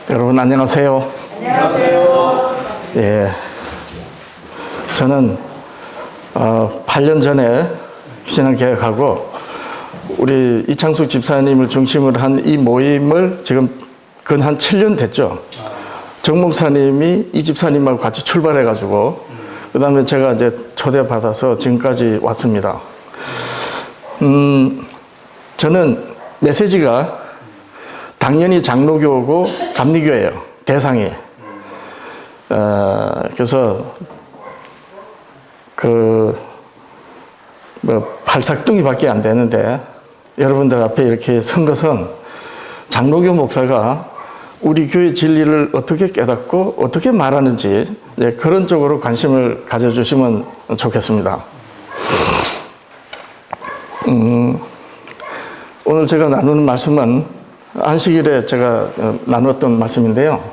여러분 안녕하세요. 안녕하세요. 예, 저는 8년 전에 신앙 개혁하고 우리 이창숙 집사님을 중심으로 한 이 모임을 지금 근 한 7년 됐죠. 정 목사님이 이 집사님하고 같이 출발해가지고 그 다음에 제가 이제 초대받아서 지금까지 왔습니다. 저는 메시지가 당연히 장로교고 감리교예요. 대상이. 그래서 팔삭둥이밖에 안 되는데 여러분들 앞에 이렇게 선 것은 장로교 목사가 우리 교회 진리를 어떻게 깨닫고 어떻게 말하는지 그런 쪽으로 관심을 가져주시면 좋겠습니다. 오늘 제가 나누는 말씀은 안식일에 제가 나눴던 말씀인데요.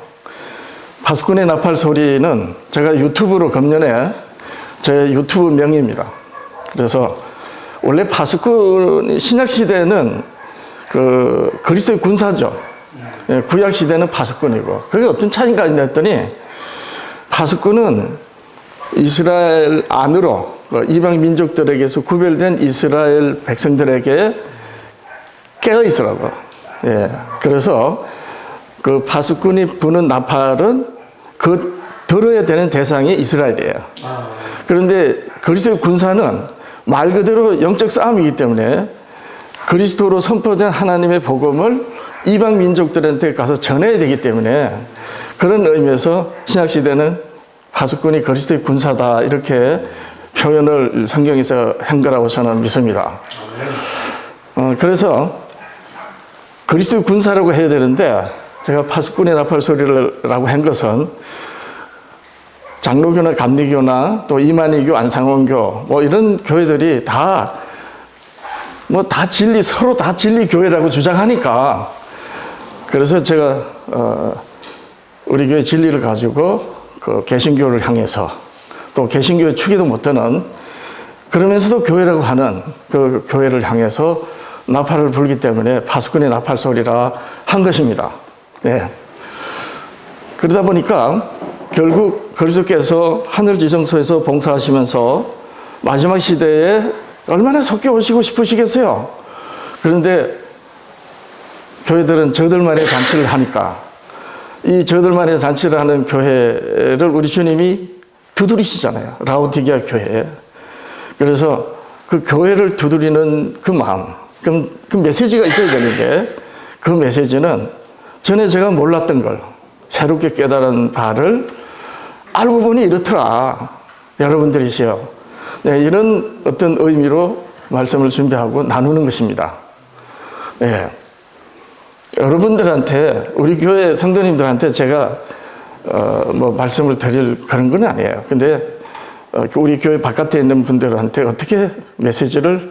파수꾼의 나팔 소리는 제가 유튜브로 금년에 제 유튜브 명의입니다. 그래서 원래 파수꾼 신약시대는 그리스도의 군사죠. 구약시대는 파수꾼이고 그게 어떤 차이인가 했더니 파수꾼은 이스라엘 안으로 이방 민족들에게서 구별된 이스라엘 백성들에게 깨어 있으라고. 예. 그래서 그 파수꾼이 부는 나팔은 들어야 되는 대상이 이스라엘이에요. 그런데 그리스도의 군사는 말 그대로 영적 싸움이기 때문에 그리스도로 선포된 하나님의 복음을 이방 민족들한테 가서 전해야 되기 때문에 그런 의미에서 신약시대는 파수꾼이 그리스도의 군사다 이렇게 표현을 성경에서 한 거라고 저는 믿습니다. 그래서 그리스도의 군사라고 해야 되는데 제가 파수꾼의 나팔 소리라고 한 것은 장로교나 감리교나 또 이만희교, 안상원교 뭐 이런 교회들이 다 진리 서로 다 진리 교회라고 주장하니까 그래서 제가 우리 교회 진리를 가지고 그 개신교를 향해서 또 개신교의 축이도 못되는 그러면서도 교회라고 하는 그 교회를 향해서 나팔을 불기 때문에 파수꾼의 나팔 소리라 한 것입니다. 네. 그러다 보니까 결국 그리스도께서 하늘 지성소에서 봉사하시면서 마지막 시대에 얼마나 속히 오시고 싶으시겠어요. 그런데 교회들은 저들만의 잔치를 하니까 이 저들만의 잔치를 하는 교회를 우리 주님이 두드리시잖아요. 라오디게아 교회. 그래서 그 교회를 두드리는 그 마음, 그 메시지가 있어야 되는데 그 메시지는 전에 제가 몰랐던 걸 새롭게 깨달은 바를 알고 보니 이렇더라. 여러분들이시여. 네, 이런 어떤 의미로 말씀을 준비하고 나누는 것입니다. 네. 여러분들한테 우리 교회 성도님들한테 제가 말씀을 드릴 그런 건 아니에요. 근데 우리 교회 바깥에 있는 분들한테 어떻게 메시지를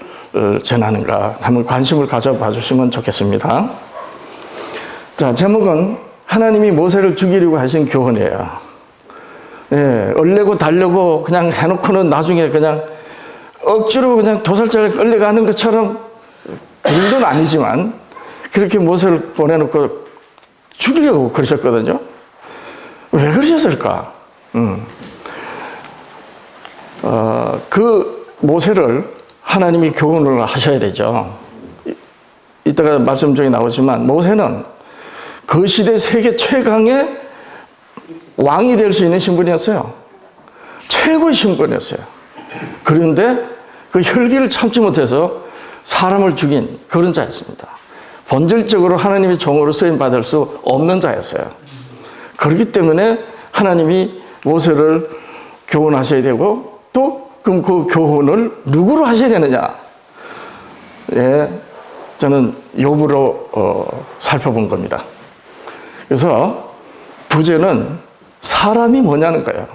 전하는가 한번 관심을 가져봐 주시면 좋겠습니다. 자, 제목은 하나님이 모세를 죽이려고 하신 교훈이에요. 예, 얼레고 달려고 그냥 해놓고는 나중에 그냥 억지로 그냥 도살장을 끌려가는 것처럼 그 정도는 아니지만 그렇게 모세를 보내놓고 죽이려고 그러셨거든요. 왜 그러셨을까? 그 모세를 하나님이 교훈을 하셔야 되죠. 이따가 말씀 중에 나오지만 모세는 그 시대 세계 최강의 왕이 될 수 있는 신분이었어요. 최고의 신분이었어요. 그런데 그 혈기를 참지 못해서 사람을 죽인 그런 자였습니다. 본질적으로 하나님의 종으로 쓰임받을 수 없는 자였어요. 그렇기 때문에 하나님이 모세를 교훈하셔야 되고 또 그럼 그 교훈을 누구로 하셔야 되느냐? 예, 저는 욥으로 살펴본 겁니다. 그래서 부제는 사람이 뭐냐는 거예요.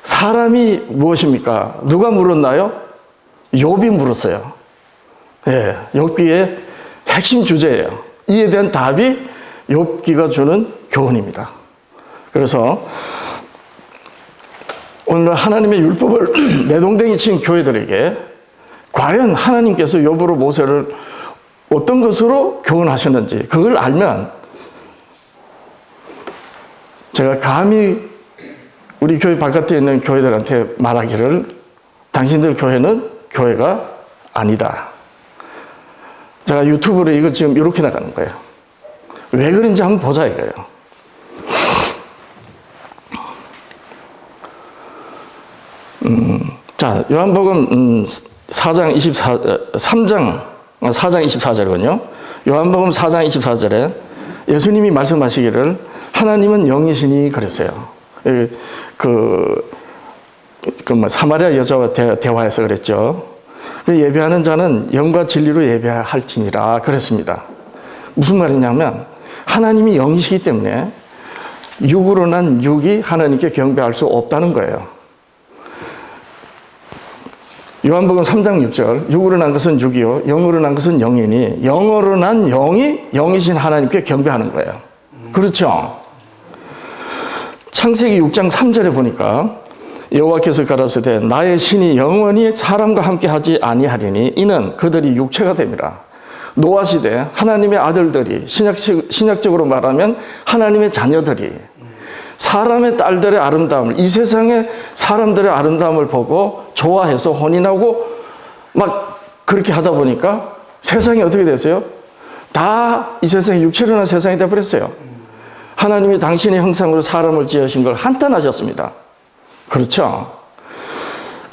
사람이 무엇입니까? 누가 물었나요? 욥이 물었어요. 예, 욥기의 핵심 주제예요. 이에 대한 답이 욥기가 주는 교훈입니다. 그래서 오늘 하나님의 율법을 내동댕이 친 교회들에게 과연 하나님께서 욥으로 모세를 어떤 것으로 교훈하셨는지 그걸 알면 제가 감히 우리 교회 바깥에 있는 교회들한테 말하기를 당신들 교회는 교회가 아니다. 제가 유튜브로 이거 지금 이렇게 나가는 거예요. 왜 그런지 한번 보자 이거예요. 자, 요한복음 4장 24절이군요. 요한복음 4장 24절에 예수님이 말씀하시기를 하나님은 영이시니 그랬어요. 사마리아 여자와 대화해서 그랬죠. 예배하는 자는 영과 진리로 예배할지니라 그랬습니다. 무슨 말이냐면 하나님이 영이시기 때문에 육으로 난 육이 하나님께 경배할 수 없다는 거예요. 요한복음 3장 6절 육으로 난 것은 육이요 영으로 난 것은 영이니 영으로 난 영이 영이신 하나님께 경배하는 거예요. 그렇죠? 창세기 6장 3절에 보니까 여호와께서 가라사대 나의 신이 영원히 사람과 함께 하지 아니하리니 이는 그들이 육체가 됨이라. 노아 시대 하나님의 아들들이 신약적으로 말하면 하나님의 자녀들이 사람의 딸들의 아름다움을 이 세상의 사람들의 아름다움을 보고 좋아해서 혼인하고 막 그렇게 하다 보니까 세상이 어떻게 됐어요? 다 이 세상에 육체로 난 세상이 되어버렸어요. 하나님이 당신의 형상으로 사람을 지으신 걸 한탄하셨습니다. 그렇죠?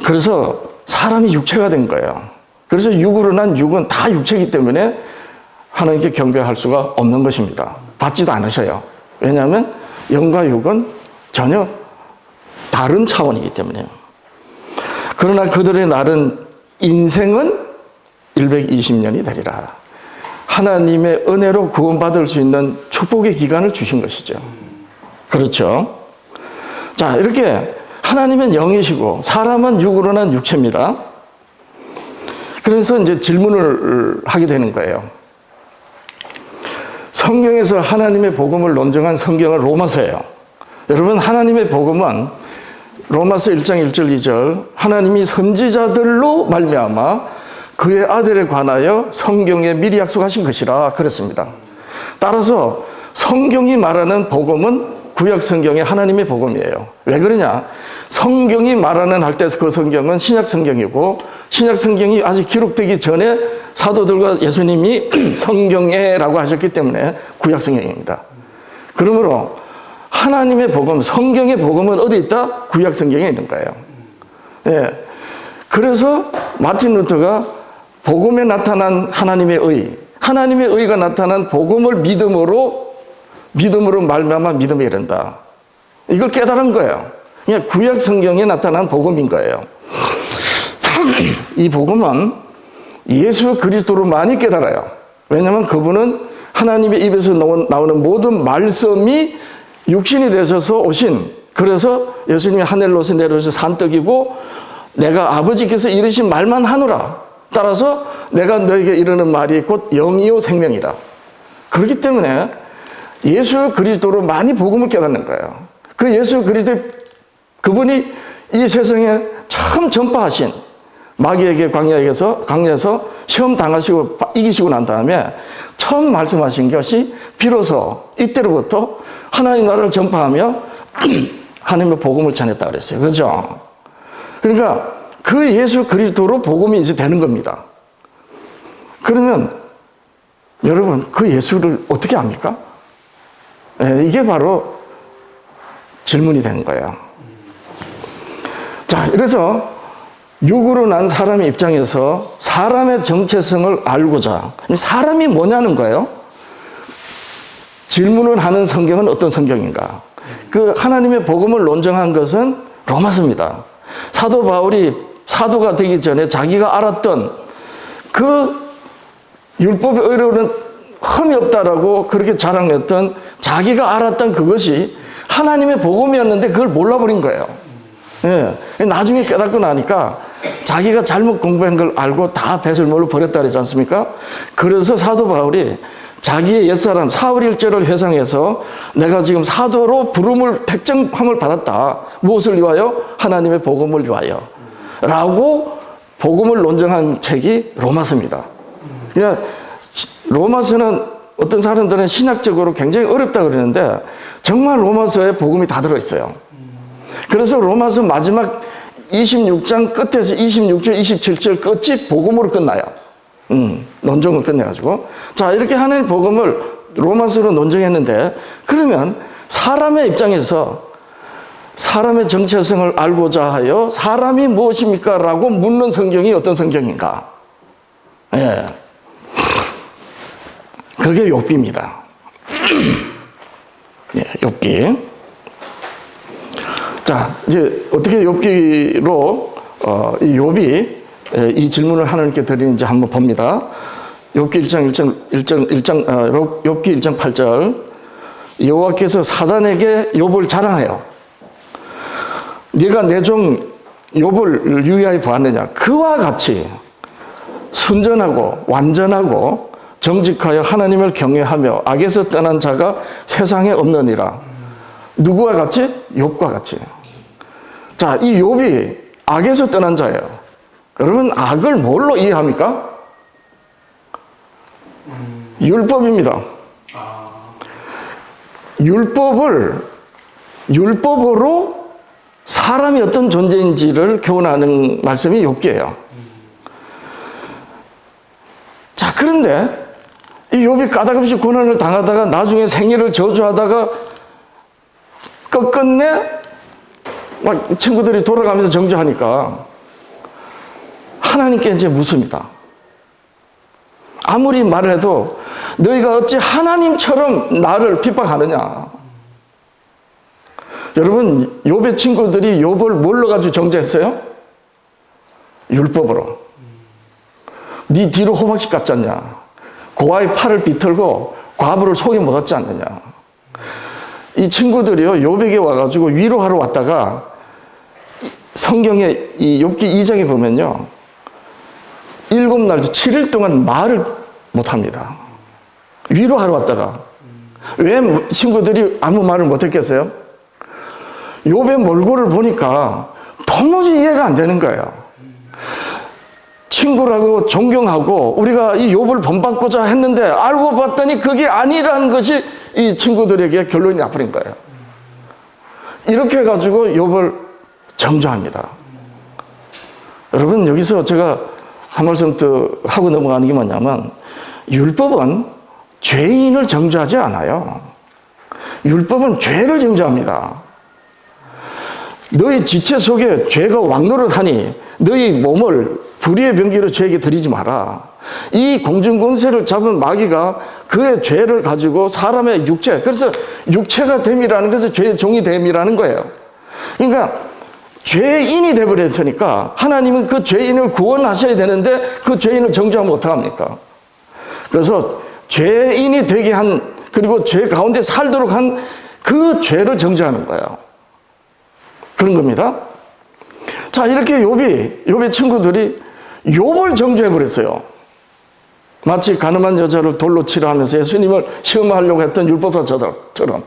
그래서 사람이 육체가 된 거예요. 그래서 육으로 난 육은 다 육체이기 때문에 하나님께 경배할 수가 없는 것입니다. 받지도 않으셔요. 왜냐하면 영과 육은 전혀 다른 차원이기 때문에요. 그러나 그들의 날은 인생은 120년이 되리라. 하나님의 은혜로 구원받을 수 있는 축복의 기간을 주신 것이죠. 그렇죠? 자, 이렇게 하나님은 영이시고 사람은 육으로 난 육체입니다. 그래서 이제 질문을 하게 되는 거예요. 성경에서 하나님의 복음을 논증한 성경은 로마서예요. 여러분, 하나님의 복음은 로마서 1장 1절 2절 하나님이 선지자들로 말미암아 그의 아들에 관하여 성경에 미리 약속하신 것이라 그랬습니다. 따라서 성경이 말하는 복음은 구약 성경의 하나님의 복음이에요. 왜 그러냐? 성경이 말하는 할 때 그 성경은 신약 성경이고 신약 성경이 아직 기록되기 전에 사도들과 예수님이 성경에라고 하셨기 때문에 구약 성경입니다. 그러므로 하나님의 복음, 성경의 복음은 어디 있다? 구약 성경에 있는 거예요. 예. 그래서 마틴 루터가 복음에 나타난 하나님의 의, 하나님의 의가 나타난 복음을 믿음으로 말미암아 믿음에 이른다. 이걸 깨달은 거예요. 그냥 구약 성경에 나타난 복음인 거예요. 이 복음은 예수 그리스도로 많이 깨달아요. 왜냐하면 그분은 하나님의 입에서 나오는 모든 말씀이 육신이 되셔서 오신, 그래서 예수님이 하늘로서 내려오신 산떡이고 내가 아버지께서 이르신 말만 하노라. 따라서 내가 너에게 이르는 말이 곧 영이요 생명이라. 그렇기 때문에 예수 그리스도로 많이 복음을 깨닫는 거예요. 그 예수 그리스도 그분이 이 세상에 처음 전파하신 마귀에게 광야에서 시험 당하시고 이기시고 난 다음에 처음 말씀하신 것이 비로소 이때로부터 하나님 나라를 전파하며 하나님의 복음을 전했다 그랬어요. 그렇죠? 그러니까 그 예수 그리스도로 복음이 이제 되는 겁니다. 그러면 여러분 그 예수를 어떻게 압니까? 네, 이게 바로 질문이 되는 거예요. 자, 그래서 육으로 난 사람의 입장에서 사람의 정체성을 알고자, 사람이 뭐냐는 거예요. 질문을 하는 성경은 어떤 성경인가? 그 하나님의 복음을 논증한 것은 로마서입니다. 사도 바울이 사도가 되기 전에 자기가 알았던 그 율법의 의로는 흠이 없다라고 그렇게 자랑했던 자기가 알았던 그것이 하나님의 복음이었는데 그걸 몰라버린 거예요. 예. 나중에 깨닫고 나니까 자기가 잘못 공부한 걸 알고 다 배설물로 버렸다 그러지 않습니까? 그래서 사도 바울이 자기의 옛사람 사울일제를 회상해서 내가 지금 사도로 부름을 택정함을 받았다. 무엇을 위하여? 하나님의 복음을 위하여 라고 복음을 논증한 책이 로마서입니다. 그러니까 로마서는 어떤 사람들은 신학적으로 굉장히 어렵다 그러는데 정말 로마서에 복음이 다 들어있어요. 그래서 로마서 마지막 26장 끝에서 26절, 27절 끝이 복음으로 끝나요. 논증을 끝내가지고. 자, 이렇게 하나님의 복음을 로마서로 논증했는데, 그러면 사람의 입장에서 사람의 정체성을 알고자 하여 사람이 무엇입니까? 라고 묻는 성경이 어떤 성경인가? 예. 그게 욥기입니다. 예, 욥기. 자, 이제 어떻게 욥기로 이 욥이 이 질문을 하나님께 드리는지 한번 봅니다. 욥기 1장 8절. 여호와께서 사단에게 욥을 자랑하여 네가 내 종 욥을 유의하여 보았느냐? 그와 같이 순전하고 완전하고 정직하여 하나님을 경외하며 악에서 떠난 자가 세상에 없느니라. 누구와 같이? 욥과 같이. 자, 이 욥이 악에서 떠난 자예요. 여러분, 악을 뭘로 이해합니까? 율법입니다. 율법으로 사람이 어떤 존재인지를 교훈하는 말씀이 욥기예요. 자, 그런데 이 욥이 까닭없이 고난을 당하다가 나중에 생애를 저주하다가 끝끝내 막 친구들이 돌아가면서 정죄하니까 하나님께 이제 묻습니다. 아무리 말을 해도 너희가 어찌 하나님처럼 나를 핍박하느냐. 여러분, 욥의 친구들이 욥을 뭘로 가지고 정죄했어요? 율법으로. 네 뒤로 호박씨 같지 않냐. 고아의 팔을 비틀고 과부를 속에 묻었지 않느냐. 이 친구들이요, 욥에게 와가지고 위로하러 왔다가 성경에 이 욥기 2장에 보면요, 7날, 7일 동안 말을 못합니다. 위로하러 왔다가. 왜 친구들이 아무 말을 못했겠어요? 욥의 몰골을 보니까 도무지 이해가 안 되는 거예요. 친구라고 존경하고 우리가 이 욥을 본받고자 했는데 알고 봤더니 그게 아니라는 것이 이 친구들에게 결론이 나버린 거예요. 이렇게 해가지고 욥을 정죄합니다. 여러분, 여기서 제가 한 말씀 더 하고 넘어가는 게 뭐냐면, 율법은 죄인을 정죄하지 않아요. 율법은 죄를 정죄합니다. 너희 지체 속에 죄가 왕노릇하니 너희 몸을 불의의 병기로 죄에게 드리지 마라. 이 공중권세를 잡은 마귀가 그의 죄를 가지고 사람의 육체, 그래서 육체가 됨이라는 것은 죄의 종이 됨이라는 거예요. 그러니까 죄인이 되어버렸으니까 하나님은 그 죄인을 구원하셔야 되는데 그 죄인을 정죄하면 어떡합니까? 그래서 죄인이 되게 한, 그리고 죄 가운데 살도록 한 그 죄를 정죄하는 거예요. 그런 겁니다. 자, 이렇게 욥의 친구들이 욥을 정죄해버렸어요. 마치 가늠한 여자를 돌로 치라 하면서 예수님을 시험하려고 했던 율법사처럼.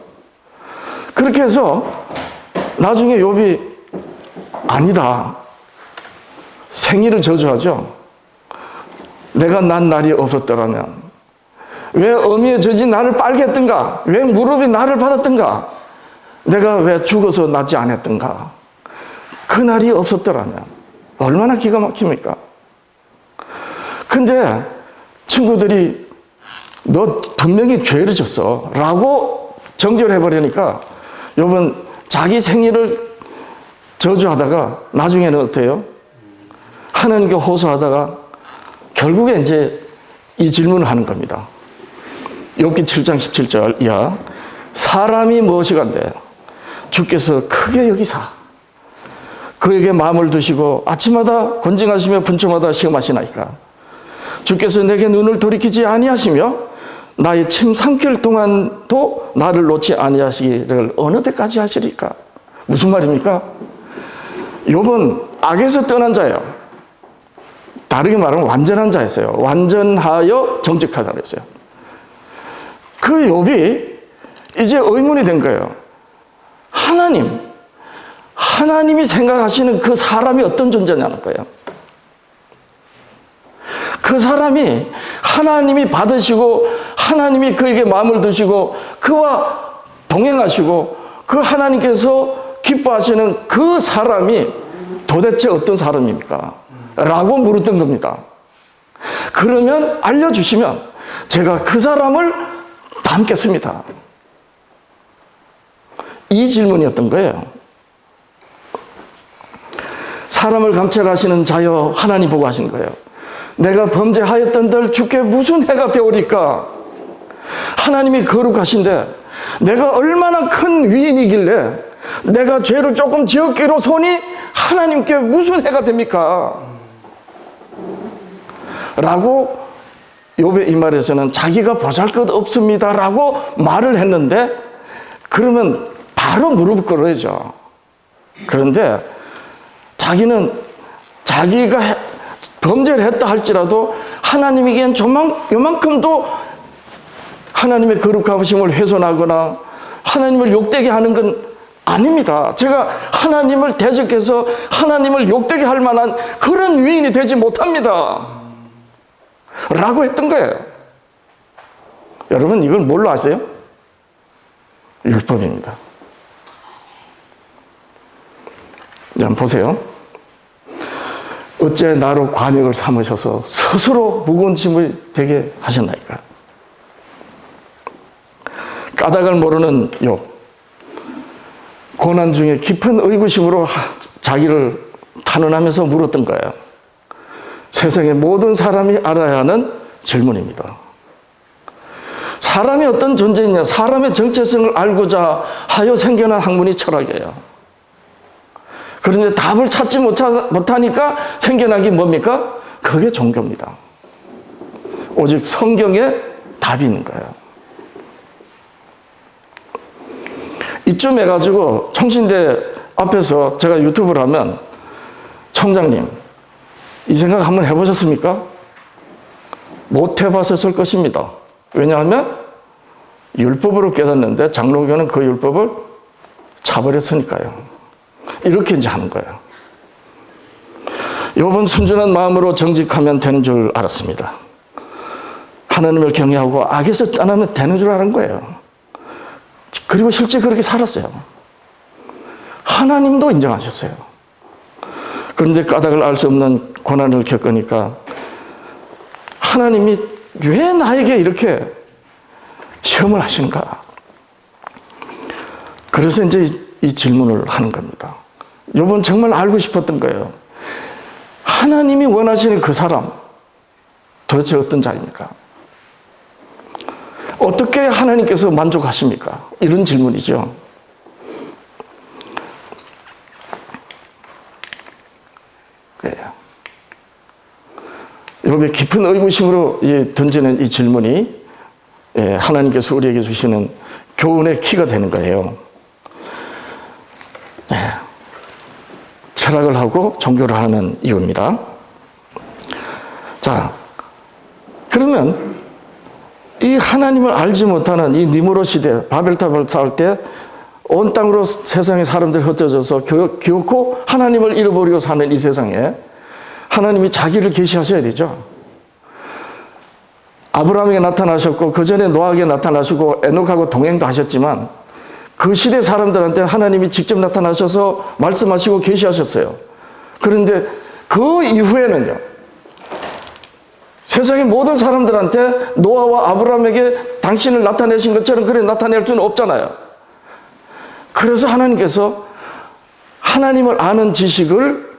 그렇게 해서 나중에 욥이 아니다. 생일을 저주하죠. 내가 난 날이 없었더라면 왜 어미의 젖이 나를 빨게 했던가? 왜 무릎이 나를 받았던가? 내가 왜 죽어서 낫지 않았던가? 그 날이 없었더라면 얼마나 기가 막힙니까? 근데 친구들이 너 분명히 죄를 졌어 라고 정죄를 해버리니까 욥은 자기 생일을 저주하다가 나중에는 어때요? 하나님께 호소하다가 결국에 이제 이 질문을 하는 겁니다. 욥기 7장 17절 이하. 사람이 무엇이간데 주께서 크게 여기사 그에게 마음을 두시고 아침마다 권징하시며 분초마다 시험하시나이까. 주께서 내게 눈을 돌이키지 아니하시며 나의 침 삼킬 동안도 나를 놓지 아니하시기를 어느 때까지 하시리까. 무슨 말입니까? 욥은 악에서 떠난 자예요. 다르게 말하면 완전한 자였어요. 완전하여 정직하다 그랬어요. 그 욥이 이제 의문이 된 거예요. 하나님이 생각하시는 그 사람이 어떤 존재냐는 거예요. 그 사람이 하나님이 받으시고 하나님이 그에게 마음을 두시고 그와 동행하시고 그 하나님께서 기뻐하시는 그 사람이 도대체 어떤 사람입니까? 라고 물었던 겁니다. 그러면 알려주시면 제가 그 사람을 닮겠습니다. 이 질문이었던 거예요. 사람을 감찰하시는 자여, 하나님 보고 하신 거예요. 내가 범죄하였던들 주께 무슨 해가 되오리까? 하나님이 거룩하신데 내가 얼마나 큰 위인이길래 내가 죄를 조금 지었기로 소니 하나님께 무슨 해가 됩니까? 라고 욥의 이 말에서는 자기가 보잘것없습니다 라고 말을 했는데, 그러면 바로 무릎 꿇어야죠. 그런데 자기는 자기가 범죄를 했다 할지라도 하나님에겐 요만큼도 하나님의 거룩하심을 훼손하거나 하나님을 욕되게 하는 건 아닙니다. 제가 하나님을 대적해서 하나님을 욕되게 할 만한 그런 위인이 되지 못합니다 라고 했던 거예요. 여러분, 이걸 뭘로 아세요? 율법입니다. 한번 보세요. 어째 나로 관역을 삼으셔서 스스로 무거운 짐을 되게 하셨나이까? 까닭을 모르는 욥, 고난 중에 깊은 의구심으로 자기를 탄원하면서 물었던 거예요. 세상의 모든 사람이 알아야 하는 질문입니다. 사람이 어떤 존재이냐, 사람의 정체성을 알고자 하여 생겨난 학문이 철학이에요. 그런데 답을 찾지 못하니까 생겨난 게 뭡니까? 그게 종교입니다. 오직 성경에 답이 있는 거예요. 이쯤 해가지고 총신대 앞에서 제가 유튜브를 하면, 총장님, 이 생각 한번 해보셨습니까? 못 해봤었을 것입니다. 왜냐하면 율법으로 깨닫는데 장로교는 그 율법을 차버렸으니까요. 이렇게 이제 하는 거예요. 욥은 순전한 마음으로 정직하면 되는 줄 알았습니다. 하나님을 경외하고 악에서 떠나면 되는 줄 아는 거예요. 그리고 실제 그렇게 살았어요. 하나님도 인정하셨어요. 그런데 까닭을 알 수 없는 고난을 겪으니까 하나님이 왜 나에게 이렇게 시험을 하시는가? 그래서 이제 이 질문을 하는 겁니다. 욥은 정말 알고 싶었던 거예요. 하나님이 원하시는 그 사람, 도대체 어떤 자입니까? 어떻게 하나님께서 만족하십니까? 이런 질문이죠. 욥의 깊은 의구심으로 던지는 이 질문이 하나님께서 우리에게 주시는 교훈의 키가 되는 거예요. 철학을 하고 종교를 하는 이유입니다. 자, 그러면 이 하나님을 알지 못하는 이 니므롯 시대, 바벨탑을 쌓을 때 온 땅으로 세상의 사람들이 흩어져서 기어코 하나님을 잃어버리고 사는 이 세상에 하나님이 자기를 계시하셔야 되죠. 아브라함에게 나타나셨고 그 전에 노아에게 나타나시고 에녹하고 동행도 하셨지만 그 시대 사람들한테 하나님이 직접 나타나셔서 말씀하시고 계시하셨어요. 그런데 그 이후에는요, 세상의 모든 사람들한테 노아와 아브라함에게 당신을 나타내신 것처럼 그래 나타낼 수는 없잖아요. 그래서 하나님께서 하나님을 아는 지식을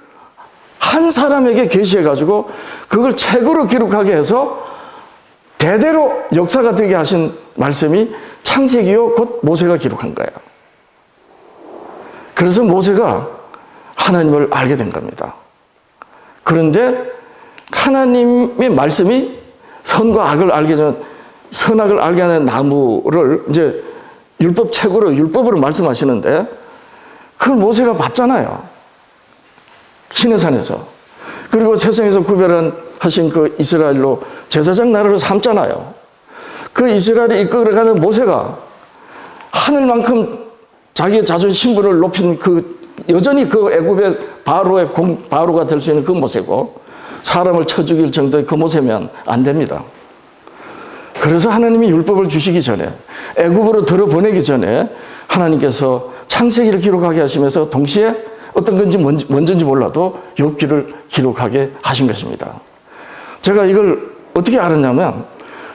한 사람에게 계시해가지고 그걸 책으로 기록하게 해서 대대로 역사가 되게 하신 말씀이 창세기요 곧 모세가 기록한 거예요. 그래서 모세가 하나님을 알게 된 겁니다. 그런데 하나님의 말씀이 선과 악을 알게 전 선악을 알게 하는 나무를 이제 율법으로 말씀하시는데 그걸 모세가 봤잖아요. 시내산에서. 그리고 세상에서 구별하신 그 이스라엘로 제사장 나라를 삼잖아요. 그 이스라엘을 이끌어가는 모세가 하늘만큼 자기의 자존심분을 높인 여전히 그 애굽의 바로가 될 수 있는 그 모세고 사람을 쳐 죽일 정도의 그 모세면 안 됩니다. 그래서 하나님이 율법을 주시기 전에, 애굽으로 들어보내기 전에 하나님께서 창세기를 기록하게 하시면서 동시에 어떤 건지 먼저인지 몰라도 욥기를 기록하게 하신 것입니다. 제가 이걸 어떻게 알았냐면,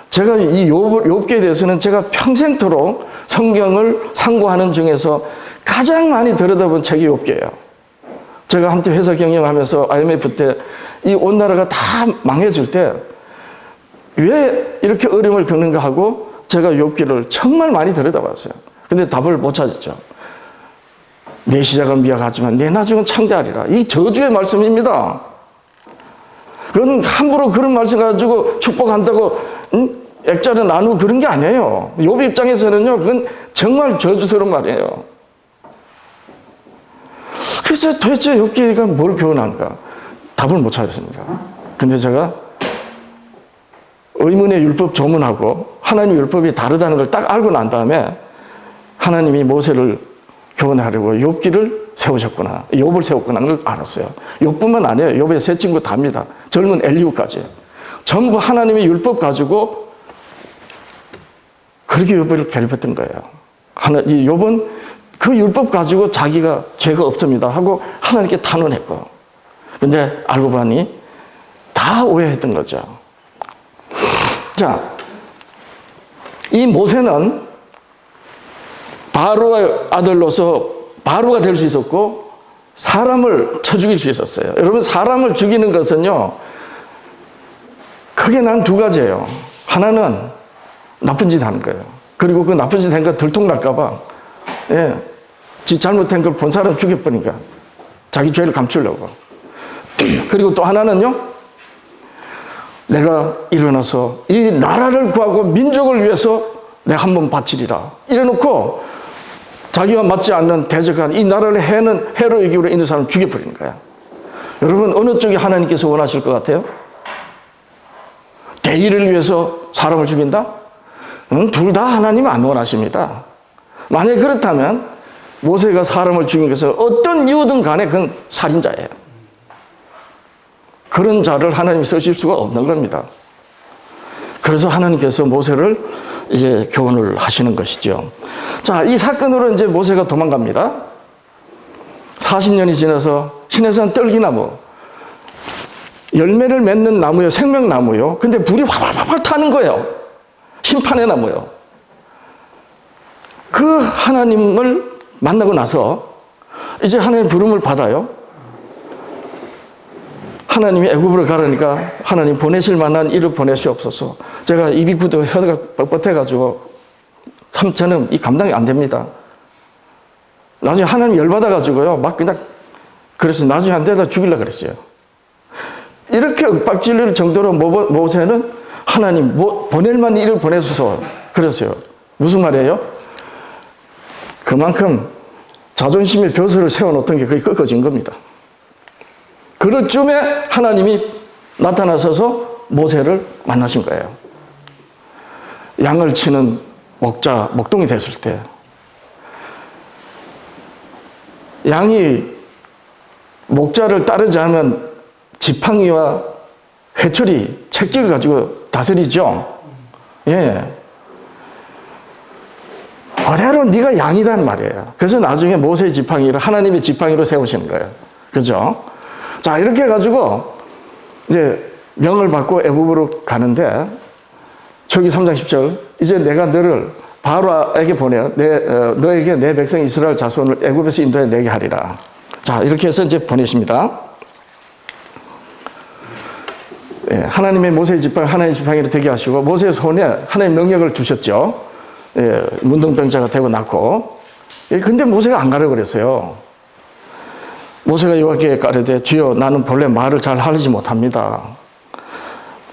제가 이 욥기에 대해서는 제가 평생토록 성경을 상고하는 중에서 가장 많이 들여다본 책이 욥기예요. 제가 한때 회사 경영하면서 IMF 때 이 온 나라가 다 망해질 때 왜 이렇게 어려움을 겪는가 하고 제가 욥기를 정말 많이 들여다봤어요. 근데 답을 못 찾았죠. 내 시작은 미약하지만 내 나중은 창대하리라. 이 저주의 말씀입니다. 그건 함부로 그런 말씀 가지고 축복한다고 액자를 나누고 그런 게 아니에요. 욥 입장에서는요, 그건 정말 저주스러운 말이에요. 그래서 도대체 욥기가 뭘 교훈하는가? 답을 못 찾았습니다. 근데 제가 의문의 율법 조문하고 하나님 율법이 다르다는 걸 딱 알고 난 다음에 하나님이 모세를 교훈하려고 욥기를 세우셨구나, 욥을 세웠구나 하는 걸 알았어요. 욥뿐만 아니에요. 욥의 세 친구 다입니다. 젊은 엘리후까지 전부 하나님의 율법 가지고 그렇게 욥을 괴롭혔던 거예요. 이 욥은 그 율법 가지고 자기가 죄가 없습니다 하고 하나님께 탄원했고, 근데 알고 보니 다 오해했던 거죠. 자, 이 모세는 바로의 아들로서 바로가 될 수 있었고 사람을 쳐 죽일 수 있었어요. 여러분, 사람을 죽이는 것은요, 크게 난 두 가지예요. 하나는 나쁜 짓 하는 거예요. 그리고 그 나쁜 짓 하는 거 들통날까봐, 지 잘못한 걸 본 사람 죽여버리니까 자기 죄를 감추려고. 그리고 또 하나는요, 내가 일어나서 이 나라를 구하고 민족을 위해서 내가 한번 바치리라 이래놓고 자기가 맞지 않는 대적한 이 나라를 해로 여기로 있는 사람을 죽여버리는 거야. 여러분, 어느 쪽이 하나님께서 원하실 것 같아요? 대의를 위해서 사람을 죽인다? 둘 다 하나님은 안 원하십니다. 만약에 그렇다면 모세가 사람을 죽인 것은 어떤 이유든 간에 그건 살인자예요. 그런 자를 하나님이 쓰실 수가 없는 겁니다. 그래서 하나님께서 모세를 이제 교훈을 하시는 것이죠. 자, 이 사건으로 이제 모세가 도망갑니다. 40년이 지나서 시내산 떨기나무, 열매를 맺는 나무요, 생명나무요. 근데 불이 활활활 타는 거예요. 심판의 나무요. 그 하나님을 만나고 나서 이제 하나님 부름을 받아요. 하나님이 애굽으로 가라니까 하나님 보내실 만한 일을 보내시옵소서. 제가 입이 굳어 혀가 뻣뻣해가지고 참 저는 이 감당이 안 됩니다. 나중에 하나님 열받아가지고요, 막 그냥, 그래서 나중에 안 되다 죽이려고 그랬어요. 이렇게 윽박질릴 정도로 모세는 하나님 보낼 만한 일을 보내소서 그랬어요. 무슨 말이에요? 그만큼 자존심의 벼슬을 세워놓던 게 거의 꺾어진 겁니다. 그럴 쯤에 하나님이 나타나셔서 모세를 만나신 거예요. 양을 치는 목동이 됐을 때 양이 목자를 따르지 않으면 지팡이와 회초리, 책질을 가지고 다스리죠. 예. 그대로 네가 양이란 말이에요. 그래서 나중에 모세의 지팡이를 하나님의 지팡이로 세우시는 거예요. 그죠? 자, 이렇게 해가지고 이제 명을 받고 애굽으로 가는데 출기 3장 10절, 이제 내가 너를 바로에게 보내어 너에게 내 백성 이스라엘 자손을 애굽에서 인도해 내게 하리라. 자, 이렇게 해서 이제 보내십니다. 예, 하나님의 모세의 지팡이, 하나님의 지팡이를 되게 하시고 모세의 손에 하나님의 명령을 주셨죠. 예, 문둥병자가 되고 났고. 예, 근데 모세가 안 가려고 그랬어요. 모세가 여호와께 가르되 주여 나는 본래 말을 잘 하지 못합니다.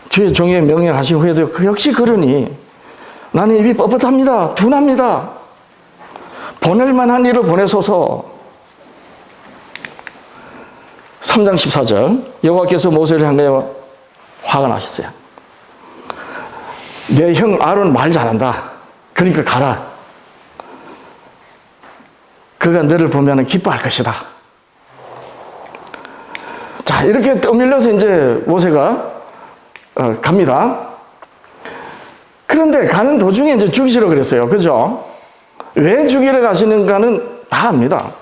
주의 종의 명령하신 후에도 역시 그러니 나는 입이 뻣뻣합니다. 둔합니다. 보낼 만한 일을 보내소서. 3장 14절, 여호와께서 모세를 향하여 화가 나셨어요. 내 형 아론 말 잘한다. 그러니까 가라. 그가 너를 보면 기뻐할 것이다. 자, 이렇게 떠밀려서 이제 모세가 갑니다. 그런데 가는 도중에 이제 죽이시러 그랬어요. 그죠? 왜 죽이러 가시는가는 다 압니다.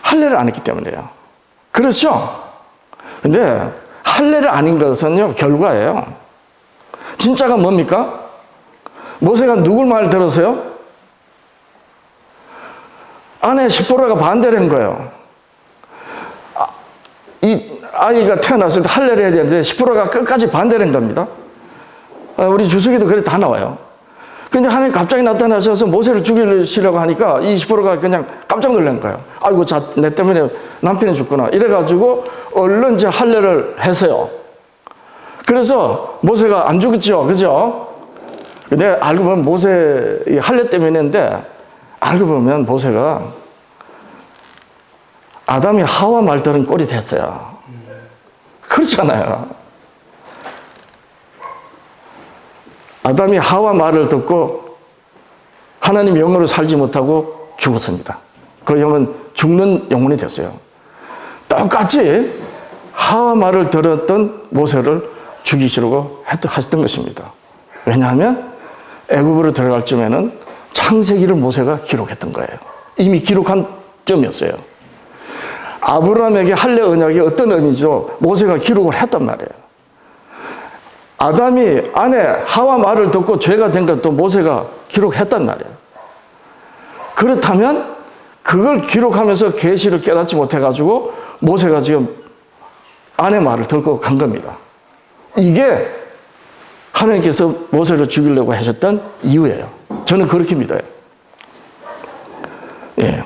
할례를 안 했기 때문이에요. 그렇죠? 근데 할례를 아닌 것은요, 결과예요. 진짜가 뭡니까? 모세가 누굴 말 들었어요? 아내 시보라가 반대를 한 거예요. 이 아이가 태어났을 때 할례를 해야 되는데 시보라가 끝까지 반대를 한 겁니다. 우리 주석에도 그래 다 나와요. 근데 하나님 갑자기 나타나셔서 모세를 죽이시려고 하니까 이 시보라가 그냥 깜짝 놀란 거예요. 아이고, 내 때문에 남편이 죽구나. 이래가지고 얼른 이제 할례를 했어요. 그래서 모세가 안 죽었죠. 그죠? 근데 알고 보면 모세 할례 때문에 했는데, 알고 보면 모세가 아담이 하와 말 들은 꼴이 됐어요. 그렇지 않아요. 아담이 하와 말을 듣고 하나님 영으로 살지 못하고 죽었습니다. 그 영은 죽는 영혼이 됐어요. 똑같이 하와 말을 들었던 모세를 죽이시려고 하셨던 것입니다. 왜냐하면 애굽으로 들어갈 쯤에는 창세기를 모세가 기록했던 거예요. 이미 기록한 점이었어요. 아브라함에게 할례 언약이 어떤 의미인지도 모세가 기록을 했단 말이에요. 아담이 아내 하와 말을 듣고 죄가 된 것도 모세가 기록했단 말이에요. 그렇다면 그걸 기록하면서 계시를 깨닫지 못해가지고 모세가 지금 아내 말을 듣고 간 겁니다. 이게 하나님께서 모세를 죽이려고 하셨던 이유예요. 저는 그렇게 믿어요. 예.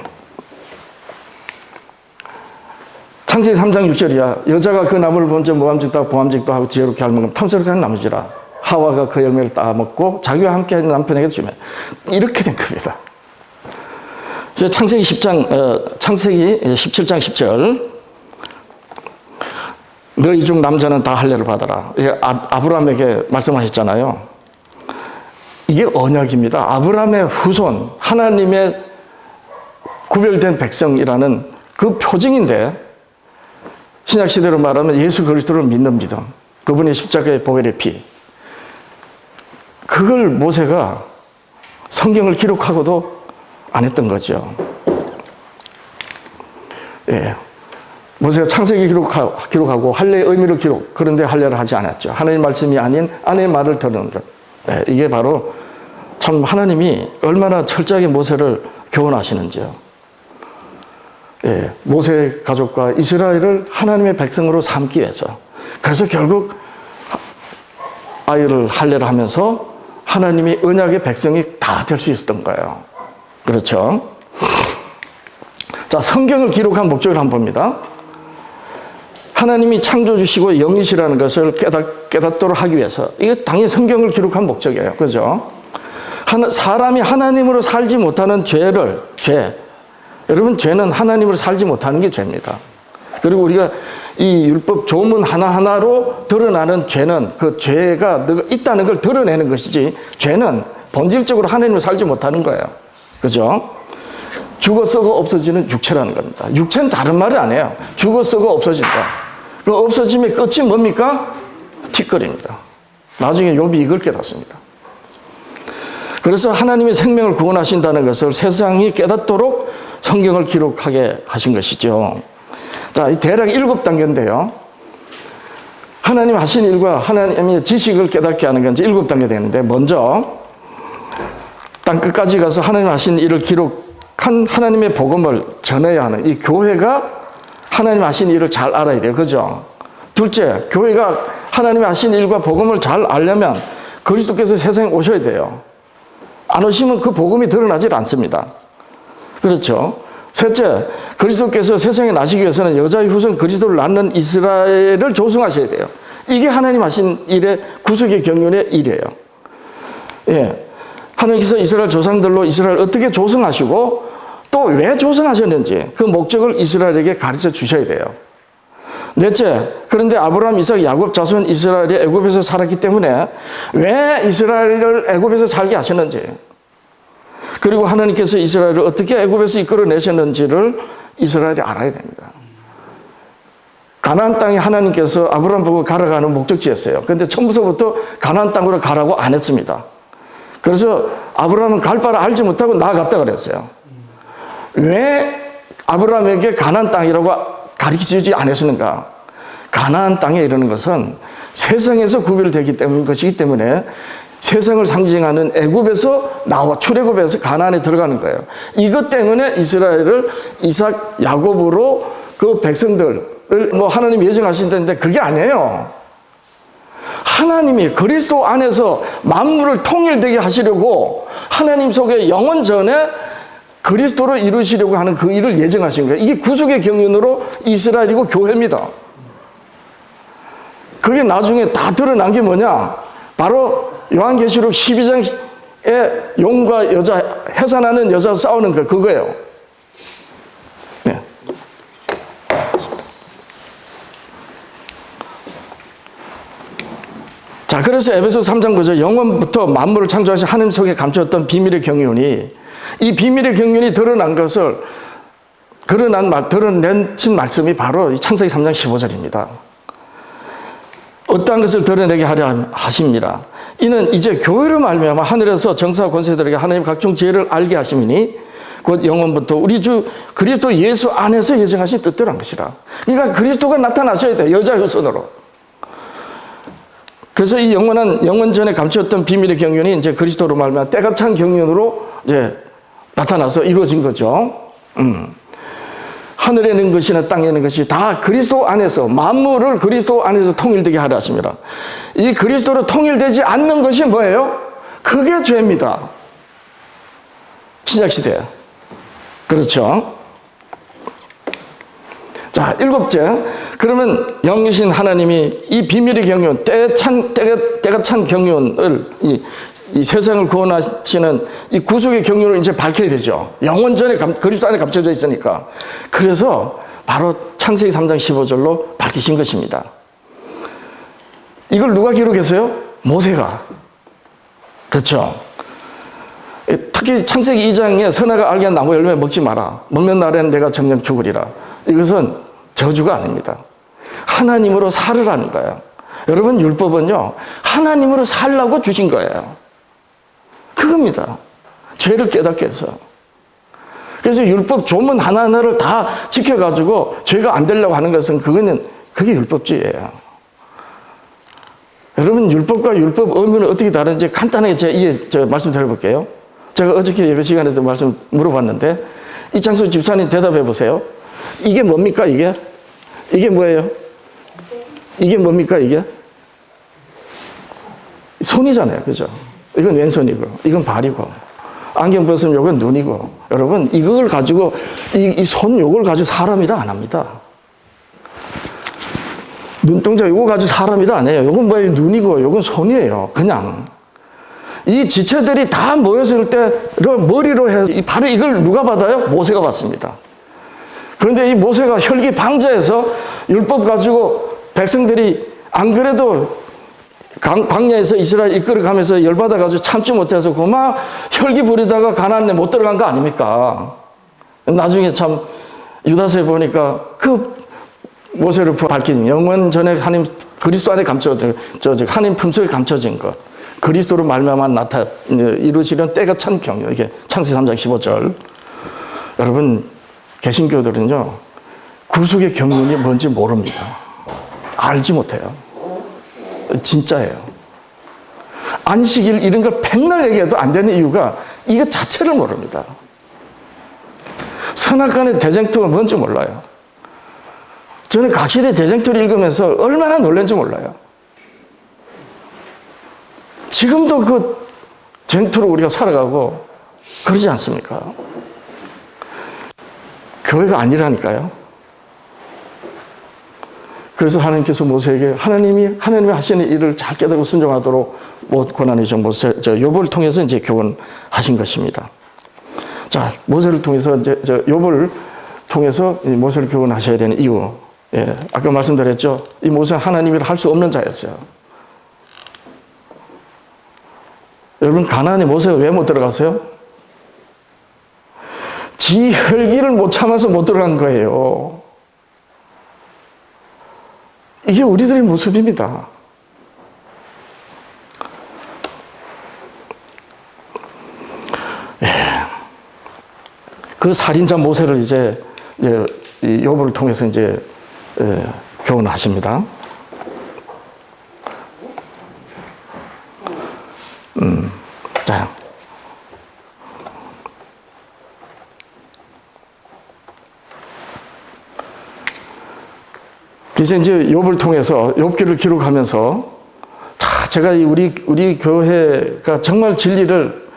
창세기 3장 6절이야. 여자가 그 나무를 본즉 모함짓도 하고 보암직도 하고 지혜롭게 할 만큼 탐스럽게 하는 나무지라. 하와가 그 열매를 따먹고 자기와 함께 하는 남편에게 주면 이렇게 된 겁니다. 창세기 17장 10절. 너희 중 남자는 다 할례를 받아라. 아브라함에게 말씀하셨잖아요. 이게 언약입니다. 아브라함의 후손, 하나님의 구별된 백성이라는 그 표징인데, 신약시대로 말하면 예수 그리스도를 믿는 믿음, 그분의 십자가의 보혈의 피, 그걸 모세가 성경을 기록하고도 안 했던 거죠. 예. 모세가 창세기 기록하고 할례의 의미를 기록, 그런데 할례를 하지 않았죠. 하나님 말씀이 아닌 아내의 말을 들은 것. 예. 이게 바로 참 하나님이 얼마나 철저하게 모세를 교훈하시는지요. 예, 모세 가족과 이스라엘을 하나님의 백성으로 삼기 위해서. 그래서 결국 아이를 할례를 하면서 하나님이 언약의 백성이 다 될 수 있었던 거예요. 그렇죠? 자, 성경을 기록한 목적을 한번 봅니다. 하나님이 창조주시고 영이시라는 것을 깨닫도록 하기 위해서. 이게 당연히 성경을 기록한 목적이에요. 그죠? 사람이 하나님으로 살지 못하는 죄. 여러분, 죄는 하나님으로 살지 못하는 게 죄입니다. 그리고 우리가 이 율법 조문 하나하나로 드러나는 죄는 그 죄가 있다는 걸 드러내는 것이지, 죄는 본질적으로 하나님으로 살지 못하는 거예요. 그죠? 죽어 썩어 없어지는 육체라는 겁니다. 육체는 다른 말이 아니에요. 죽어 썩어 없어진다. 그 없어짐의 끝이 뭡니까? 티끌입니다. 나중에 욥이 이걸 깨닫습니다. 그래서 하나님이 생명을 구원하신다는 것을 세상이 깨닫도록 성경을 기록하게 하신 것이죠. 자, 대략 7단계인데요. 하나님 하신 일과 하나님의 지식을 깨닫게 하는 건 이제 7단계 되는데, 먼저 땅 끝까지 가서 하나님 하신 일을 기록한 하나님의 복음을 전해야 하는 이 교회가 하나님 하신 일을 잘 알아야 돼요. 그죠? 둘째, 교회가 하나님 하신 일과 복음을 잘 알려면 그리스도께서 세상에 오셔야 돼요. 안 오시면 그 복음이 드러나질 않습니다. 그렇죠? 셋째, 그리스도께서 세상에 나시기 위해서는 여자의 후손 그리스도를 낳는 이스라엘을 조성하셔야 돼요. 이게 하나님 하신 일의 구속의 경륜의 일이에요. 예. 하나님께서 이스라엘 조상들로 이스라엘을 어떻게 조성하시고 또 왜 조성하셨는지 그 목적을 이스라엘에게 가르쳐 주셔야 돼요. 넷째, 그런데 아브라함, 이삭, 야곱 자손 이스라엘이 애굽에서 살았기 때문에 왜 이스라엘을 애굽에서 살게 하셨는지, 그리고 하나님께서 이스라엘을 어떻게 애굽에서 이끌어내셨는지를 이스라엘이 알아야 됩니다. 가나안 땅에 하나님께서 아브라함 보고 가라가는 목적지였어요. 그런데 처음부터 가나안 땅으로 가라고 안 했습니다. 그래서 아브라함은 갈 바를 알지 못하고 나아갔다 그랬어요. 왜 아브라함에게 가나안 땅이라고 가르치지 않았는가? 가나안 땅에 이르는 것은 세상에서 구별되기 때문인 것이기 때문에 세상을 상징하는 애굽에서 나와 출애굽에서 가나안에 들어가는 거예요. 이것 때문에 이스라엘을 이삭, 야곱으로 그 백성들을 뭐 하나님 예정하신다는데 그게 아니에요. 하나님이 그리스도 안에서 만물을 통일되게 하시려고 하나님 속에 영원 전에 그리스도로 이루시려고 하는 그 일을 예정하신 거예요. 이게 구속의 경륜으로 이스라엘이고 교회입니다. 그게 나중에 다 드러난 게 뭐냐? 바로 요한계시록 12장에 용과 여자, 해산하는 여자 싸우는 그거예요. 네. 자, 그래서 에베소 3장 9절 영원부터 만물을 창조하신 하나님 속에 감추었던 비밀의 경륜이, 이 비밀의 경륜이 드러난 것을 드러낸 말씀이 바로 창세기 3장 15절입니다. 어떠한 것을 드러내게 하려 하십니다. 이는 이제 교회로 말미암아 하늘에서 정사와 권세들에게 하나님 각종 지혜를 알게 하심이니 곧 영원부터 우리 주 그리스도 예수 안에서 예정하신 뜻대로 한 것이라. 그러니까 그리스도가 나타나셔야 돼, 여자 후손으로. 그래서 이 영원 전에 감추었던 비밀의 경륜이 이제 그리스도로 말미암아 때가 찬 경륜으로 이제 나타나서 이루어진 거죠. 하늘에 있는 것이나 땅에 있는 것이 다 그리스도 안에서, 만물을 그리스도 안에서 통일되게 하려 하십니다. 이 그리스도로 통일되지 않는 것이 뭐예요? 그게 죄입니다. 신약시대. 그렇죠? 자, 7째. 그러면 영이신 하나님이 이 비밀의 경륜, 때가 찬 경륜을, 이 세상을 구원하시는 이 구속의 경륜을 이제 밝혀야 되죠. 영원 전에 그리스도 안에 감춰져 있으니까. 그래서 바로 창세기 3장 15절로 밝히신 것입니다. 이걸 누가 기록했어요? 모세가. 그렇죠. 특히 창세기 2장에 선악을 알게 한 나무 열매 먹지 마라. 먹는 날에는 내가 정녕 죽으리라. 이것은 저주가 아닙니다. 하나님으로 살으라는 거예요. 여러분, 율법은요, 하나님으로 살라고 주신 거예요. 그겁니다. 죄를 깨닫게 해서. 그래서 율법 조문 하나하나를 다 지켜가지고 죄가 안 되려고 하는 것은 그게 율법주의예요. 여러분, 율법과 율법 의미는 어떻게 다른지 간단하게 제가 말씀 드려볼게요. 제가 어저께 예배 시간에도 말씀 물어봤는데, 이창수 집사님 대답해 보세요. 이게 뭡니까, 이게? 이게 뭐예요? 이게 뭡니까, 이게? 손이잖아요. 그죠? 이건 왼손이고, 이건 발이고, 안경 벗으면 이건 눈이고. 여러분, 이걸 가지고, 이 손 요걸 가지고 사람이라 안 합니다. 눈동자 요거 가지고 사람이라 안 해요. 요건 뭐예요? 눈이고, 요건 손이에요. 그냥. 이 지체들이 다 모였을 때, 머리로 해서, 바로 이걸 누가 받아요? 모세가 받습니다. 그런데 이 모세가 혈기 방자해서 율법 가지고 백성들이 안 그래도 광야에서 이스라엘 이끌어가면서 열받아가지고 참지 못해서 그만 혈기 부리다가 가나안에 못 들어간 거 아닙니까? 나중에 참 유다서에 보니까 그 모세를 밝힌 영원 전에 하나님 그리스도 안에 감춰진 하나님 품속에 감춰진 것, 그리스도로 말미암아 이루어지는 때가 참 경륜. 이게 창세기 3장 15절. 여러분, 개신교들은요, 구속의 경륜이 뭔지 모릅니다. 알지 못해요. 진짜예요. 안식일 이런 걸 백날 얘기해도 안 되는 이유가 이거 자체를 모릅니다. 선악간의 대쟁투가 뭔지 몰라요. 저는 각시대 대쟁투를 읽으면서 얼마나 놀란지 몰라요. 지금도 그 쟁투로 우리가 살아가고 그러지 않습니까? 교회가 아니라니까요. 그래서 하나님께서 모세에게 하나님이 하시는 일을 잘 깨닫고 순종하도록 고난의 종 욥을 통해서 이제 교훈하신 것입니다. 자, 모세를 통해서 욥을 통해서 모세를 교훈하셔야 되는 이유. 예, 아까 말씀드렸죠. 이 모세는 하나님이라 할 수 없는 자였어요. 여러분, 가나안에 모세가 왜 못 들어갔어요? 지 혈기를 못 참아서 못 들어간 거예요. 이게 우리들의 모습입니다. 그 살인자 모세를 이제 이 욥을 통해서 이제 교훈하십니다. 자. 그래서 이제 욥을 통해서 욥기를 기록하면서 제가 우리 교회가 정말 진리를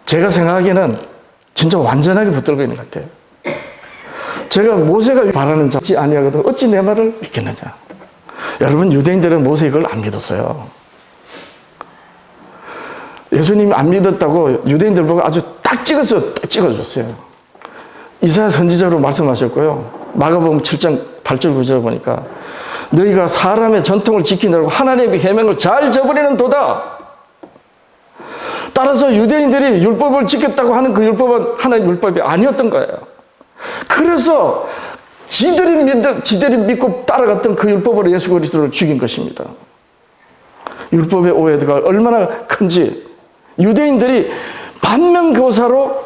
제가 생각하기에는 진짜 완전하게 붙들고 있는 것 같아요. 제가 모세가 바라는 자지 아니하거든 어찌 내 말을 믿겠느냐. 여러분 유대인들은 모세 이걸 안 믿었어요. 예수님이 안 믿었다고 유대인들 보고 아주 딱 찍어줬어요. 이사야 선지자로 말씀하셨고요. 마가복음 7장 8절 9절 보니까 너희가 사람의 전통을 지키느라고 하나님의 계명을 잘 저버리는 도다. 따라서 유대인들이 율법을 지켰다고 하는 그 율법은 하나님 율법이 아니었던 거예요. 그래서 지들이 믿고 따라갔던 그 율법으로 예수 그리스도를 죽인 것입니다. 율법의 오해가 얼마나 큰지 유대인들이 반면교사로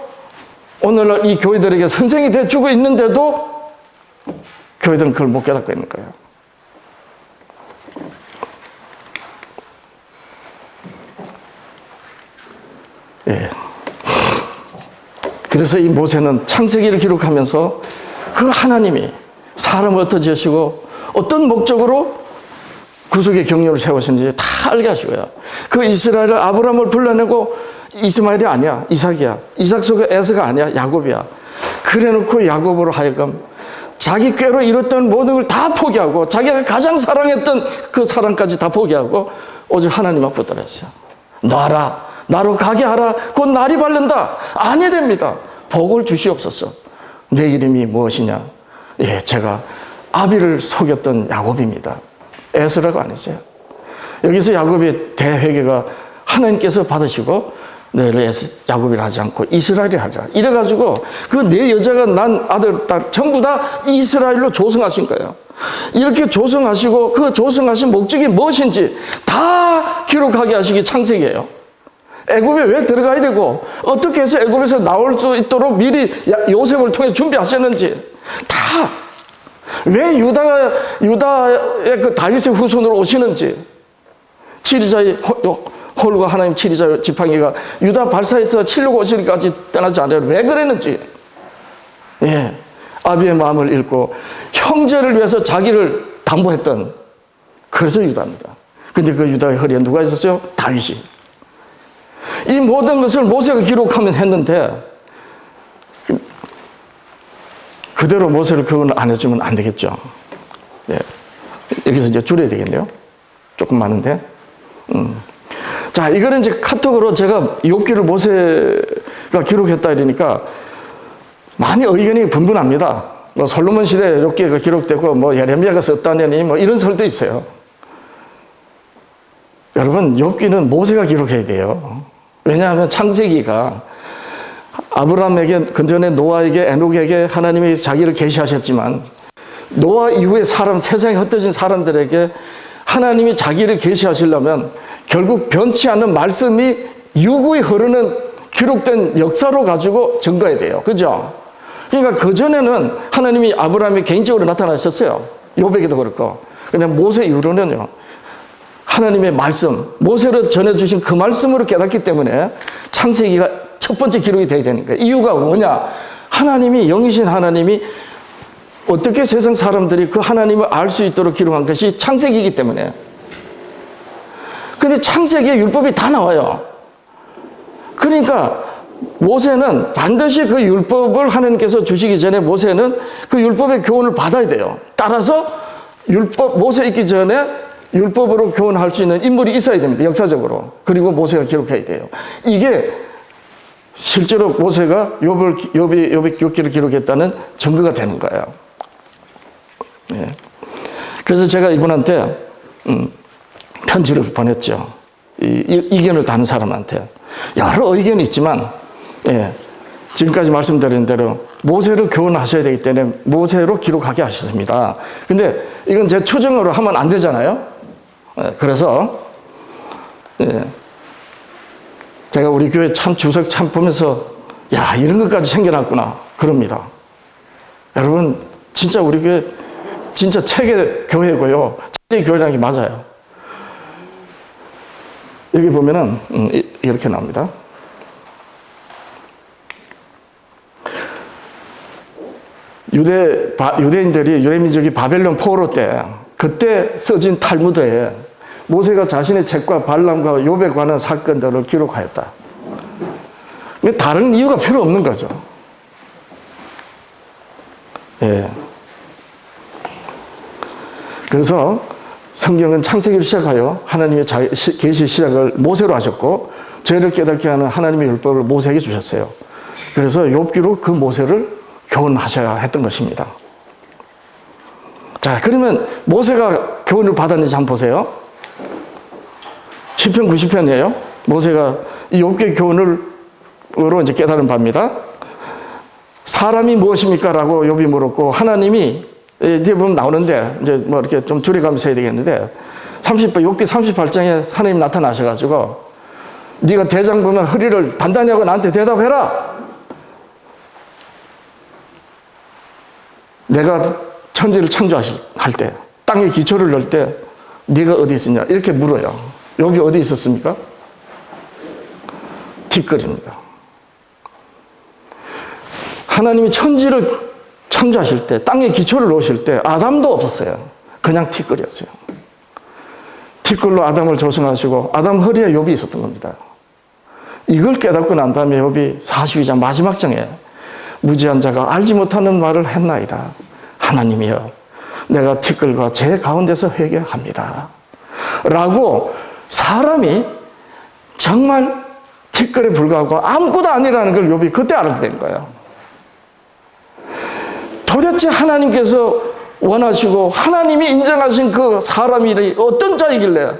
오늘날 이 교회들에게 선생이 되어주고 있는데도 교회들은 그걸 못 깨닫고 있는 거예요. 예. 그래서 이 모세는 창세기를 기록하면서 그 하나님이 사람을 어떻게 하시고 어떤 목적으로 구속의 경륜을 세우셨는지 다 알게 하시고요. 그 이스라엘을 아브라함을 불러내고 이스마엘이 아니야. 이삭이야. 이삭 속에 에서가 아니야. 야곱이야. 그래놓고 야곱으로 하여금 자기 꾀로 이뤘던 모든 걸 다 포기하고 자기가 가장 사랑했던 그 사랑까지 다 포기하고 오직 하나님 붙들었어요. 놔라. 나로 가게 하라. 곧 날이 밝는다. 아니 됩니다. 복을 주시옵소서. 내 이름이 무엇이냐? 예, 제가 아비를 속였던 야곱입니다. 에스라가 아니세요. 여기서 야곱의 대회개가 하나님께서 받으시고 너를 야곱이라 하지 않고 이스라엘이 하리라. 이래가지고 그 네 여자가 난 아들, 딸 전부 다 이스라엘로 조성하신 거예요. 이렇게 조성하시고 그 조성하신 목적이 무엇인지 다 기록하게 하시기 창세기예요. 애굽에 왜 들어가야 되고 어떻게 해서 애굽에서 나올 수 있도록 미리 요셉을 통해 준비하셨는지 다 왜 유다의 그 다윗의 후손으로 오시는지 치리자의 홀과 하나님 치리자 지팡이가 유다 발사에서 치려고 오시기까지 떠나지 않아요. 왜 그랬는지 예, 아비의 마음을 읽고 형제를 위해서 자기를 담보했던 그래서 유다입니다. 근데 그 유다의 허리에 누가 있었어요? 다윗이. 이 모든 것을 모세가 기록하면 했는데 그대로 모세를 그건 안 해주면 안 되겠죠. 네. 여기서 이제 줄여야 되겠네요. 조금 많은데. 자, 이거는 이제 카톡으로 제가 욥기를 모세가 기록했다 이러니까 많이 의견이 분분합니다. 뭐 솔로몬 시대에 욥기가 기록되고 뭐 예레미야가 썼다느니 뭐 이런 설도 있어요. 여러분, 욥기는 모세가 기록해야 돼요. 왜냐하면 창세기가 아브라함에게 근전에 노아에게 에녹에게 하나님이 자기를 계시하셨지만 노아 이후에 세상에 흩어진 사람들에게 하나님이 자기를 계시하시려면 결국 변치 않는 말씀이 유구히 흐르는 기록된 역사로 가지고 증거해야 돼요. 그죠? 그러니까 그전에는 하나님이 아브라함이 개인적으로 나타나셨어요. 욥에게도 그렇고. 그냥 모세 이후로는요. 하나님의 말씀, 모세로 전해주신 그 말씀으로 깨닫기 때문에 창세기가 첫 번째 기록이 돼야 되는 거예요. 이유가 뭐냐? 하나님이, 영이신 하나님이 어떻게 세상 사람들이 그 하나님을 알 수 있도록 기록한 것이 창세기이기 때문에. 근데 창세기에 율법이 다 나와요. 그러니까 모세는 반드시 그 율법을 하나님께서 주시기 전에 모세는 그 율법의 교훈을 받아야 돼요. 따라서 모세 있기 전에 율법으로 교훈할 수 있는 인물이 있어야 됩니다. 역사적으로. 그리고 모세가 기록해야 돼요. 이게 실제로 모세가 욥의 욥기를 기록했다는 증거가 되는 거예요. 네. 그래서 제가 이분한테 편지를 보냈죠. 의견을 다는 사람한테. 여러 의견이 있지만 예, 지금까지 말씀드린 대로 모세를 교훈하셔야 되기 때문에 모세로 기록하게 하셨습니다. 근데 이건 제 추정으로 하면 안 되잖아요. 예, 그래서 예, 제가 우리 교회 참 주석 참 보면서 야, 이런 것까지 챙겨놨구나. 그럽니다. 여러분, 진짜 우리 교회 진짜 체계 교회고요. 체계 교회라는 게 맞아요. 여기 보면은 이렇게 나옵니다. 유대인들이 유대민족이 바벨론 포로 때 그때 써진 탈무드에 모세가 자신의 책과 발람과 욥에 관한 사건들을 기록하였다. 다른 이유가 필요 없는 거죠. 예. 그래서 성경은 창세기를 시작하여 하나님의 계시 시작을 모세로 하셨고 죄를 깨닫게 하는 하나님의 율법을 모세에게 주셨어요. 그래서 욥기로 그 모세를 교훈하셔야 했던 것입니다. 자, 그러면 모세가 교훈을 받았는지 한번 보세요. 시편 90편이에요. 모세가 이 욥기의 교훈으로 이제 깨달은 바입니다. 사람이 무엇입니까? 라고 욥이 물었고 하나님이 뒤에 보면 나오는데 이제 뭐 이렇게 좀 줄여가면서 해야 되겠는데 욥기 38장에 하나님 나타나셔가지고 네가 대장 보면 허리를 단단히 하고 나한테 대답해라. 내가 천지를 창조할 때 땅에 기초를 넣을 때 네가 어디 있었냐 이렇게 물어요. 욥이 어디 있었습니까? 티끌입니다. 하나님이 천지를 창조하실 때 땅에 기초를 놓으실 때 아담도 없었어요. 그냥 티끌이었어요. 티끌로 아담을 조성하시고 아담 허리에 욥이 있었던 겁니다. 이걸 깨닫고 난 다음에 욥이 42장 마지막 장에 무지한 자가 알지 못하는 말을 했나이다. 하나님이여 내가 티끌과 제 가운데서 회개합니다. 라고 사람이 정말 티끌에 불과하고 아무것도 아니라는 걸 욥이 그때 알게 된 거예요. 도대체 하나님께서 원하시고 하나님이 인정하신 그 사람이 어떤 자이길래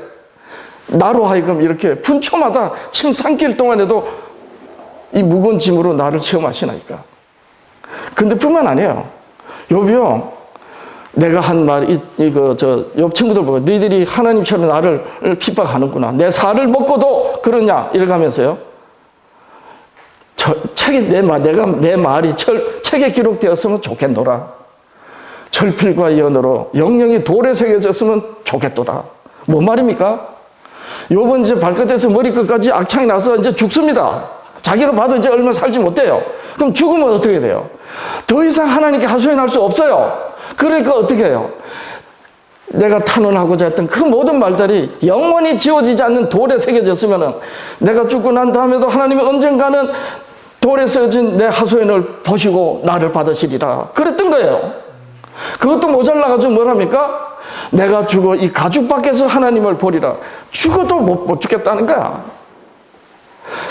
나로 하여금 이렇게 분초마다 침 삼킬 동안에도 이 무거운 짐으로 나를 체험하시나이까. 근데 뿐만 아니에요. 욥이요, 내가 한 말, 욥 친구들 보고 너희들이 하나님처럼 나를 핍박하는구나. 내 살을 먹고도 그러냐 이렇게 하면서요. 책에 내 말이 책에 기록되었으면 좋겠노라. 철필과 연으로 영영이 돌에 새겨졌으면 좋겠도다. 뭔 말입니까? 욥은 이제 발끝에서 머리끝까지 악창이 나서 이제 죽습니다. 자기가 봐도 이제 얼마 살지 못해요. 그럼 죽으면 어떻게 돼요? 더 이상 하나님께 하소연할 수 없어요. 그러니까 어떻게 해요? 내가 탄원하고자 했던 그 모든 말들이 영원히 지워지지 않는 돌에 새겨졌으면 내가 죽고 난 다음에도 하나님이 언젠가는 돌에 새겨진 내 하소연을 보시고 나를 받으시리라. 그랬던 거예요. 그것도 모자라가지고 뭐랍니까? 내가 죽어 이 가죽 밖에서 하나님을 보리라. 죽어도 못 죽겠다는 거야.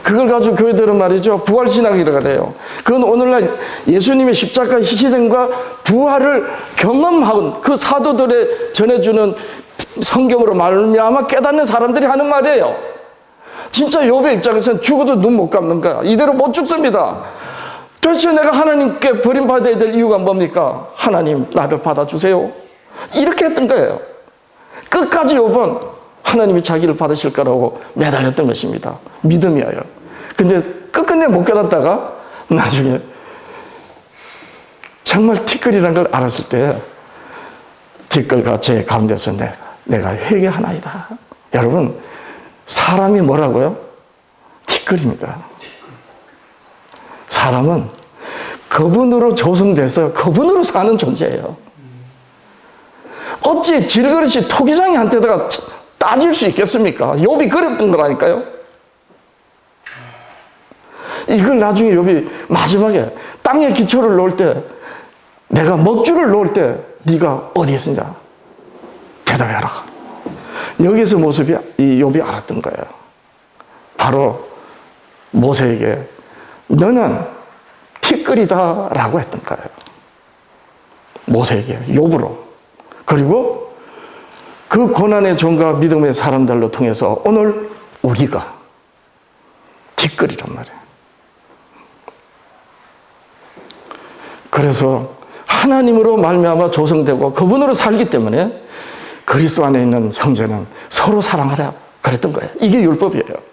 그걸 가지고 교회들은 말이죠, 부활신학이라고 그래요. 그건 오늘날 예수님의 십자가 희생과 부활을 경험한 그 사도들의 전해주는 성경으로 말미암아 깨닫는 사람들이 하는 말이에요. 진짜 욥의 입장에서는 죽어도 눈 못 감는 거야. 이대로 못 죽습니다. 도대체 내가 하나님께 버림받아야 될 이유가 뭡니까? 하나님 나를 받아주세요. 이렇게 했던 거예요. 끝까지 욥은 하나님이 자기를 받으실 거라고 매달렸던 것입니다. 믿음이에요. 근데 끝끝내 못 깨닫다가 나중에 정말 티끌이라는 걸 알았을 때 티끌과 제 가운데서 내가 회개하나이다. 여러분, 사람이 뭐라고요? 티끌입니다. 사람은 그분으로 조성돼서 그분으로 사는 존재예요. 어찌 질그릇이 토기장이한테다가 따질 수 있겠습니까? 욥이 그랬던 거라니까요. 이걸 나중에 욥이 마지막에 땅에 기초를 놓을 때 내가 먹줄을 놓을 때 네가 어디 있느냐 대답해라. 여기서 모습이 이 욥이 알았던 거예요. 바로 모세에게 너는 티끌이다 라고 했던 거예요. 모세에게 욥으로. 그리고 그 고난의 종과 믿음의 사람들로 통해서 오늘 우리가 티끌이란 말이에요. 그래서 하나님으로 말미암아 조성되고 그분으로 살기 때문에 그리스도 안에 있는 형제는 서로 사랑하라 그랬던 거예요. 이게 율법이에요.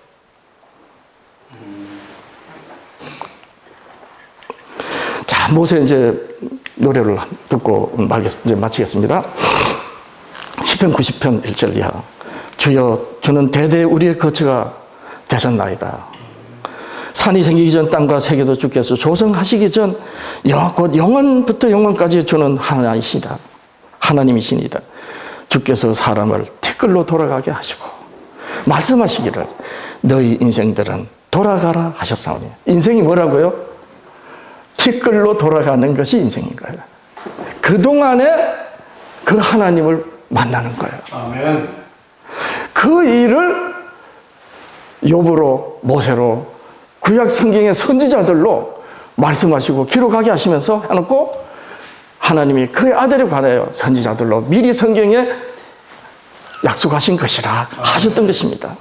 자, 모세 이제 노래를 듣고 이제 마치겠습니다. 시편 90편 1절 이하. 주여, 주는 대대 우리의 거처가 되셨나이다. 산이 생기기 전 땅과 세계도 주께서 조성하시기 전 곧 영원부터 영원까지 주는 하나님이시니다. 주께서 사람을 티끌로 돌아가게 하시고 말씀하시기를 너희 인생들은 돌아가라 하셨사오니. 인생이 뭐라고요? 티끌로 돌아가는 것이 인생인 거예요. 그동안에 그 하나님을 만나는 거예요. 아멘. 그 일을 욥으로, 모세로, 구약 성경의 선지자들로 말씀하시고 기록하게 하시면서 해놓고 하나님이 그의 아들에 관하여 선지자들로 미리 성경에 약속하신 것이라 하셨던 것입니다.